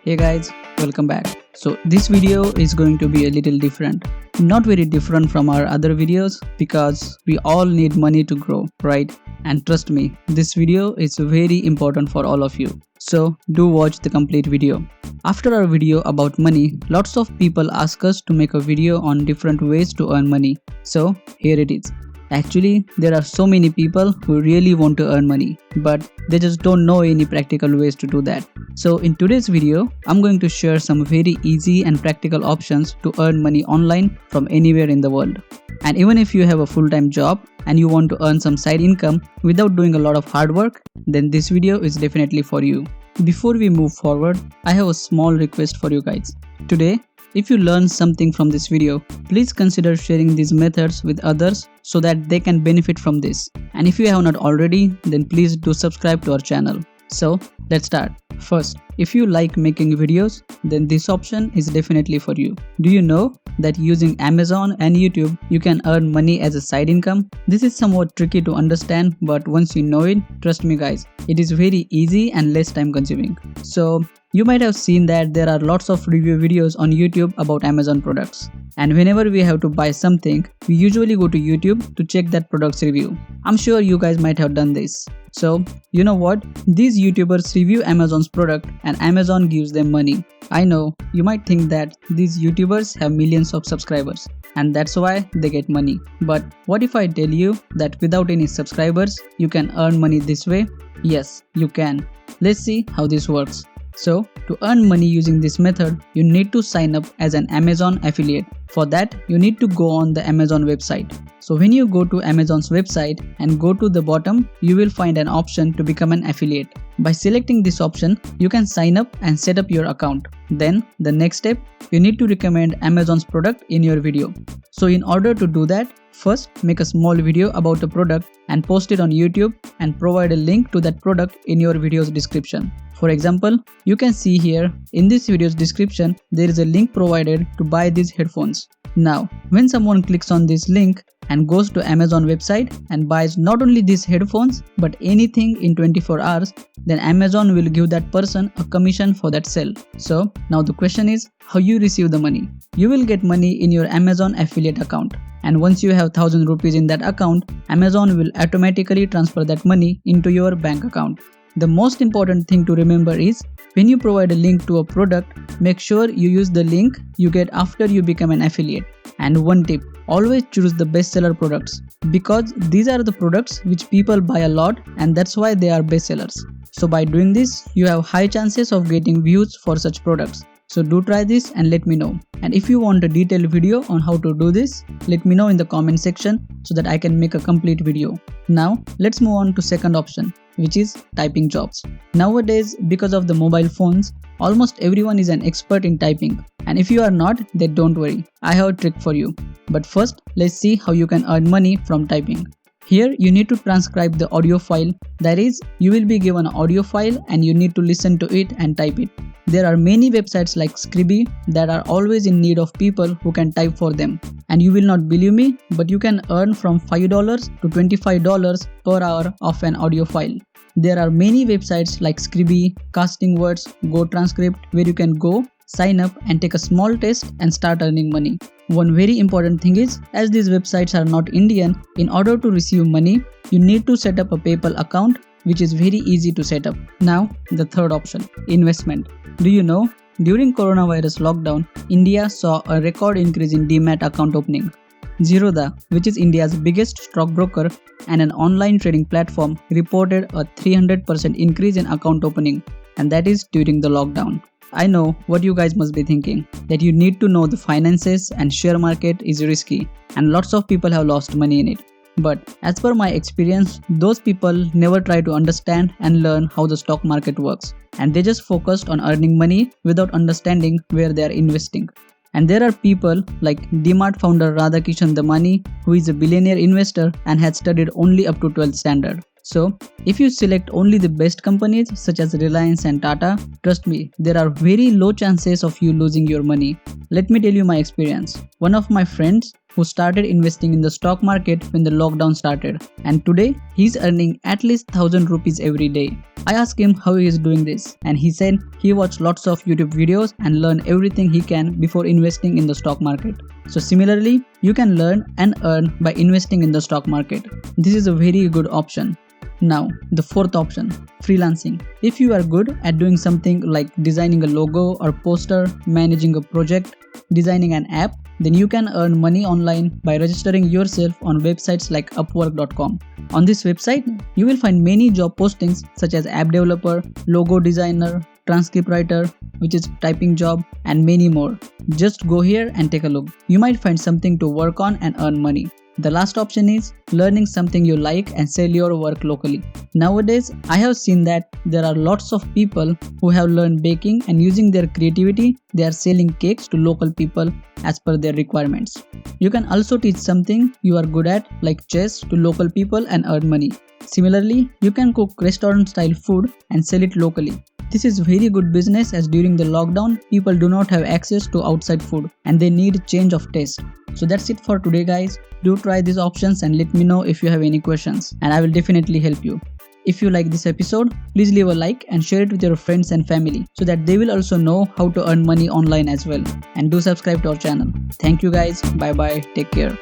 Hey guys, welcome back. So this video is going to be a little different. Not very different from our other videos because we all need money to grow, right? And trust me, this video is very important for all of you. So do watch the complete video. After our video about money, lots of people ask us to make a video on different ways to earn money. So here it is. Actually, there are so many people who really want to earn money, but they just don't know any practical ways to do that. So in today's video, I'm going to share some very easy and practical options to earn money online from anywhere in the world. And even if you have a full-time job and you want to earn some side income without doing a lot of hard work, then this video is definitely for you. Before we move forward, I have a small request for you guys. Today, if you learn something from this video, please consider sharing these methods with others so that they can benefit from this. And if you have not already, then please do subscribe to our channel. So let's start. First, if you like making videos, then this option is definitely for you. Do you know that using Amazon and YouTube, you can earn money as a side income? This is somewhat tricky to understand, but once you know it, trust me guys, it is very easy and less time consuming. So you might have seen that there are lots of review videos on YouTube about Amazon products. And whenever we have to buy something, we usually go to YouTube to check that product's review. I'm sure you guys might have done this. So, you know what? These YouTubers review Amazon's product and Amazon gives them money. I know, you might think that these YouTubers have millions of subscribers and that's why they get money. But what if I tell you that without any subscribers, you can earn money this way? Yes, you can. Let's see how this works. So, to earn money using this method, you need to sign up as an Amazon affiliate. For that, you need to go on the Amazon website. So when you go to Amazon's website and go to the bottom, you will find an option to become an affiliate. By selecting this option, you can sign up and set up your account. Then, the next step, you need to recommend Amazon's product in your video. So in order to do that, first make a small video about a product and post it on YouTube and provide a link to that product in your video's description. For example, you can see here in this video's description, there is a link provided to buy these headphones. Now, when someone clicks on this link and goes to Amazon website and buys not only these headphones but anything in 24 hours, then Amazon will give that person a commission for that sale. So now the question is how you receive the money. You will get money in your Amazon affiliate account. And once you have 1000 rupees in that account, Amazon will automatically transfer that money into your bank account. The most important thing to remember is when you provide a link to a product, make sure you use the link you get after you become an affiliate. And one tip, always choose the bestseller products because these are the products which people buy a lot and that's why they are bestsellers. So by doing this, you have high chances of getting views for such products. So do try this and let me know. And if you want a detailed video on how to do this, let me know in the comment section so that I can make a complete video. Now let's move on to second option, which is typing jobs. Nowadays, because of the mobile phones, almost everyone is an expert in typing. And if you are not, then don't worry, I have a trick for you. But first, let's see how you can earn money from typing. Here, you need to transcribe the audio file. That is, you will be given an audio file and you need to listen to it and type it. There are many websites like Scribby that are always in need of people who can type for them. And you will not believe me, but you can earn from $5 to $25 per hour of an audio file. There are many websites like Scribby, Casting Words, Go Transcript where you can go, sign up and take a small test and start earning money. One very important thing is, as these websites are not Indian, in order to receive money, you need to set up a PayPal account, which is very easy to set up. Now, the third option, investment. Do you know, during coronavirus lockdown, India saw a record increase in Demat account opening. Zerodha, which is India's biggest stockbroker and an online trading platform, reported a 300% increase in account opening, and that is during the lockdown. I know what you guys must be thinking, that you need to know the finances and share market is risky and lots of people have lost money in it. But as per my experience, those people never try to understand and learn how the stock market works and they just focused on earning money without understanding where they are investing. And there are people like DMart founder Radhakishan Damani, who is a billionaire investor and had studied only up to 12th standard. So, if you select only the best companies such as Reliance and Tata, trust me, there are very low chances of you losing your money. Let me tell you my experience. One of my friends who started investing in the stock market when the lockdown started, and today he's earning at least 1000 rupees every day. I asked him how he is doing this, and he said he watched lots of YouTube videos and learned everything he can before investing in the stock market. So similarly, you can learn and earn by investing in the stock market. This is a very good option. Now, the fourth option, freelancing. If you are good at doing something like designing a logo or poster, managing a project, designing an app, then you can earn money online by registering yourself on websites like Upwork.com. On this website, you will find many job postings such as app developer, logo designer, transcript writer, which is typing job, and many more. Just go here and take a look. You might find something to work on and earn money. The last option is learning something you like and sell your work locally. Nowadays, I have seen that there are lots of people who have learned baking, and using their creativity, they are selling cakes to local people as per their requirements. You can also teach something you are good at like chess to local people and earn money. Similarly, you can cook restaurant style food and sell it locally. This is very good business as during the lockdown, people do not have access to outside food and they need change of taste. So that's it for today guys. Do try these options and let me know if you have any questions and I will definitely help you. If you like this episode, please leave a like and share it with your friends and family so that they will also know how to earn money online as well. And do subscribe to our channel. Thank you guys. Bye bye. Take care.